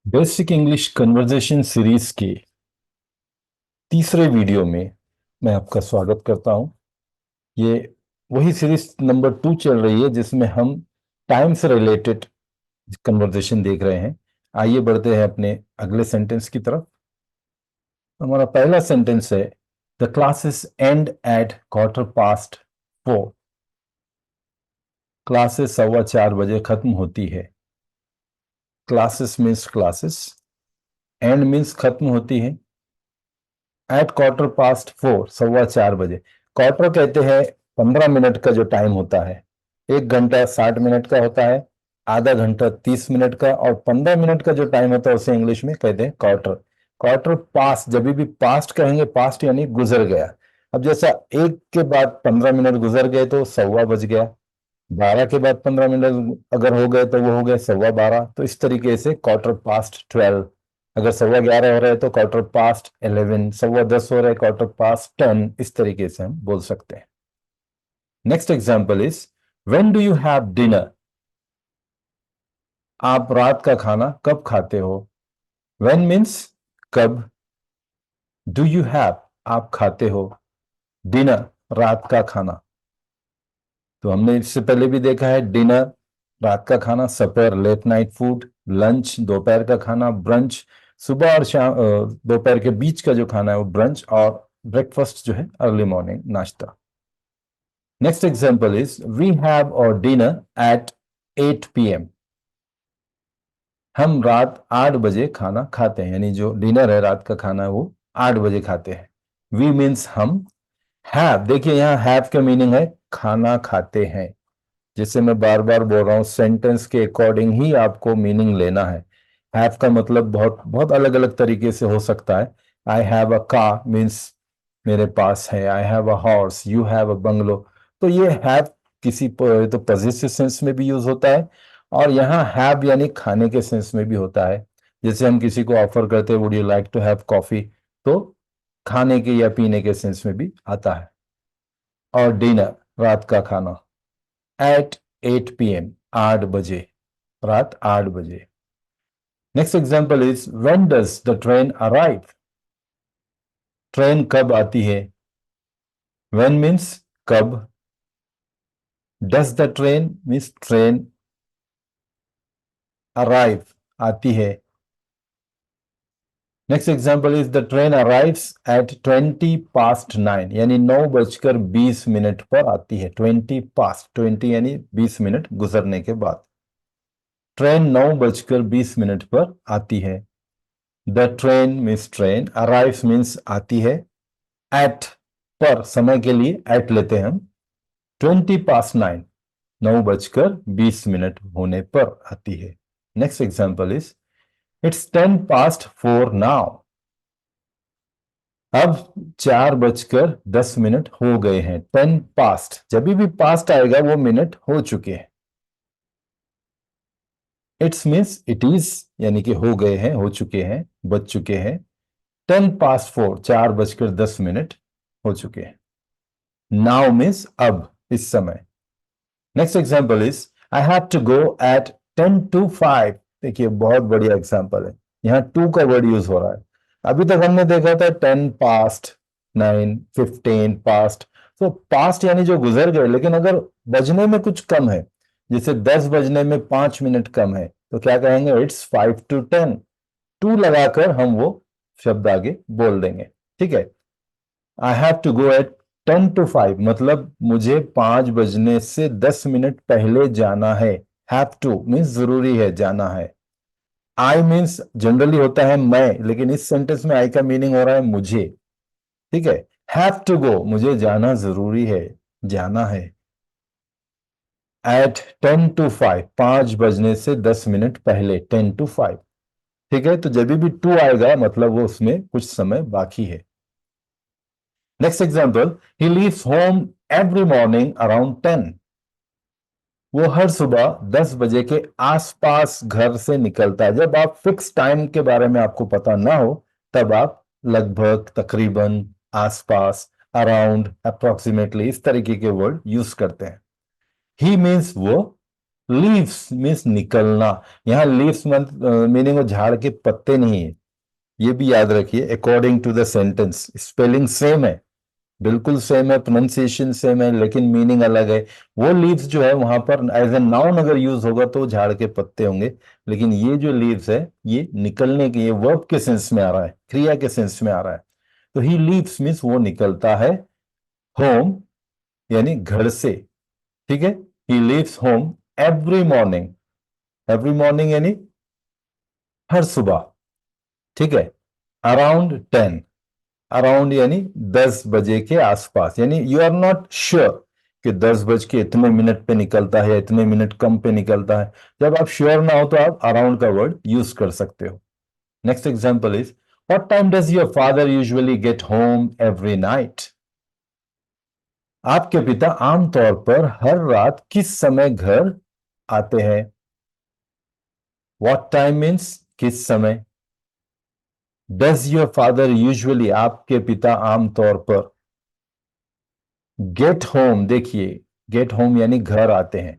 Basic English conversation series के तीसरे video में मैं आपका स्वागत करता हूं। ये वही सीरीज नंबर 2 चल रही है जिसमें हम टाइम से रिलेटेड कन्वर्सेशन देख रहे हैं। आइए बढ़ते हैं अपने अगले सेंटेंस की तरफ। हमारा पहला सेंटेंस है, the classes and at 4:15। Classes 4:15 खत्म होती है। Classes means classes, and means खत्म होती है। एट 4:15, 4:15। क्वार्टर कहते हैं 15 मिनट का जो टाइम होता है। 1 घंटा 60 मिनट का होता है, आधा घंटा 30 मिनट का, और 15 मिनट का जो टाइम होता है उसे इंग्लिश में कहते हैं क्वार्टर। क्वार्टर पास, जब भी पास्ट कहेंगे, पास्ट यानी गुजर गया। अब जैसा 1 के बाद 15 मिनट गुजर गए तो 1:15 बज गया। 12 के बाद 15 मिनट अगर हो गए तो वो हो गए 12:15। तो इस तरीके से क्वार्टर पास्ट 12। अगर 11:15 हो रहा है तो क्वार्टर पास्ट 11। 10:15 हो रहा है क्वार्टर पास्ट 10। इस तरीके से हम बोल सकते हैं। Next example is, when do you have dinner? आप रात का खाना कब खाते हो? वेन मीन्स कब, डू यू हैव आप खाते हो, डिनर रात का खाना। तो हमने इससे पहले भी देखा है, डिनर रात का खाना, सपर लेट नाइट फूड, लंच दोपहर का खाना, ब्रंच सुबह और शाम दोपहर के बीच का जो खाना है वो ब्रंच, और ब्रेकफास्ट जो है अर्ली मॉर्निंग नाश्ता। Next example is, we have our dinner at 8 p.m. हम रात 8 बजे खाना खाते हैं, यानी जो डिनर है रात का खाना है वो 8 बजे खाते हैं। वी मीन्स हम। हैव, देखिए यहाँ हैव का मीनिंग है खाना खाते हैं। जिसे मैं बार बार बोल रहा हूँ, सेंटेंस के अकॉर्डिंग ही आपको मीनिंग लेना है। हैव का मतलब बहुत बहुत अलग अलग तरीके से हो सकता है। I have a car means मेरे पास है। I have a horse, you have a bungalow. तो ये हैव तो पॉजिटिव सेंस में भी यूज होता है, और यहाँ हैव यानी खाने के सेंस में भी होता है। जैसे हम किसी को ऑफर करते हैं, would you like to have coffee, तो खाने के या पीने के सेंस में भी आता है। और डिनर रात का खाना एट 8 p.m. 8 बजे, रात 8 बजे। Next example is, when does the train arrive? Train कब आती है? व्हेन मीन्स कब, does the train means train, arrive आती है। Next example is, the train arrives eight 20:09, यानी 9:20 पर आती है। 20 यानी 20 मिनट गुजरने के बाद। ट्रेन 9:20 पर आती है। The train means train, arrives means आती है, एट पर समय के लिए एट लेते हैं हम। 20:09, 9:20 होने पर आती है। Next example is, it's 10:04 now. अब 4:10 हो गए हैं। 10 पास्ट, जब भी पास्ट आएगा वो मिनट हो चुके हैं। इट्स मीन्स इट इज, यानी कि हो गए हैं, हो चुके हैं, बज चुके हैं। 10:04, 4:10 हो चुके हैं। नाउ मीन्स अब, इस समय। Next example is, I have to go at 10:05। देखिए बहुत बढ़िया एग्जाम्पल है, यहाँ टू का वर्ड यूज हो रहा है। अभी तक हमने देखा था 10:09, 15 पास्ट। तो पास्ट यानी जो गुजर गए, लेकिन अगर बजने में कुछ कम है, जैसे 10 बजने में 5 मिनट कम है, तो क्या कहेंगे, इट्स 5 to 10। टू लगाकर हम वो शब्द आगे बोल देंगे। ठीक है, I have to go at 10:05, मतलब मुझे 5 बजने से 10 मिनट पहले जाना है। हैव टू मीन्स जरूरी है, जाना है। आई मीन्स जनरली होता है मैं, लेकिन इस सेंटेंस में आई का मीनिंग हो रहा है मुझे। ठीक है, हैव टू गो मुझे जाना जरूरी है, जाना है। एट 10:05, 5 बजने से 10 मिनट पहले, 10:05। ठीक है, तो जब भी टू आएगा मतलब वो उसमें कुछ समय बाकी है। Next example, he leaves home every morning around 10। वो हर सुबह 10 बजे के आसपास घर से निकलता है। जब आप फिक्स टाइम के बारे में आपको पता ना हो, तब आप लगभग, तकरीबन, आसपास, अराउंड, अप्रोक्सीमेटली, इस तरीके के वर्ड यूज करते हैं। ही मीन्स वो, लीव्स मीन्स निकलना। यहाँ लीव्स मीनिंग वो झाड़ के पत्ते नहीं है, ये भी याद रखिए। According to the sentence spelling same है, बिल्कुल सेम है, प्रोनाउंसिएशन सेम है, लेकिन मीनिंग अलग है। वो लीव्स जो है वहां पर एज ए नाउन अगर यूज होगा तो झाड़ के पत्ते होंगे, लेकिन ये जो लीव्स है ये निकलने के, ये वर्ब के सेंस में आ रहा है, क्रिया के सेंस में आ रहा है। तो ही लीव्स मीन्स वो निकलता है होम यानी घर से, ठीक है। He leaves home every morning, every morning यानी हर सुबह, ठीक है। अराउंड 10, अराउंड यानी 10 बजे के आसपास, यानी यू आर नॉट श्योर कि 10 बज के इतने मिनट पे निकलता है या इतने मिनट कम पे निकलता है। जब आप श्योर ना हो तो आप अराउंड का वर्ड यूज कर सकते हो। Next example is, what time does your father usually gate home every night? आपके पिता आमतौर पर हर रात किस समय घर आते हैं? व्हाट टाइम मीन्स किस समय, डज योर फादर यूजुअली आपके पिता आमतौर पर, गेट होम, देखिए गेट होम यानी घर आते हैं,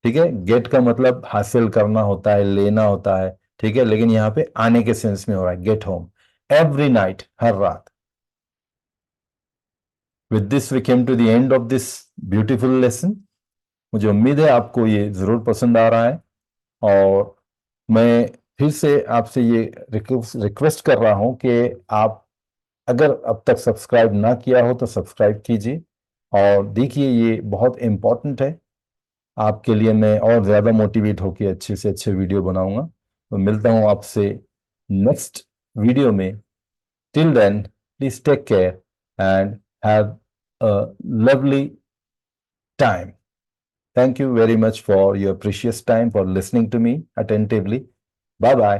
ठीक है। गेट का मतलब हासिल करना होता है, लेना होता है, ठीक है, लेकिन यहां पे आने के सेंस में हो रहा है, गेट होम एवरी नाइट, हर रात। With this we came to the end of this beautiful lesson. मुझे उम्मीद है आपको ये जरूर पसंद आ रहा है, और मैं फिर से आपसे ये रिक्वेस्ट कर रहा हूं कि आप अगर अब तक सब्सक्राइब ना किया हो तो सब्सक्राइब कीजिए, और देखिए ये बहुत इंपॉर्टेंट है आपके लिए। मैं और ज्यादा मोटिवेट होकर अच्छे से अच्छे वीडियो बनाऊंगा। तो मिलता हूं आपसे नेक्स्ट वीडियो में। Till then please take care and have a lovely time. Thank you very much for your precious time for listening to me attentively. Bye bye.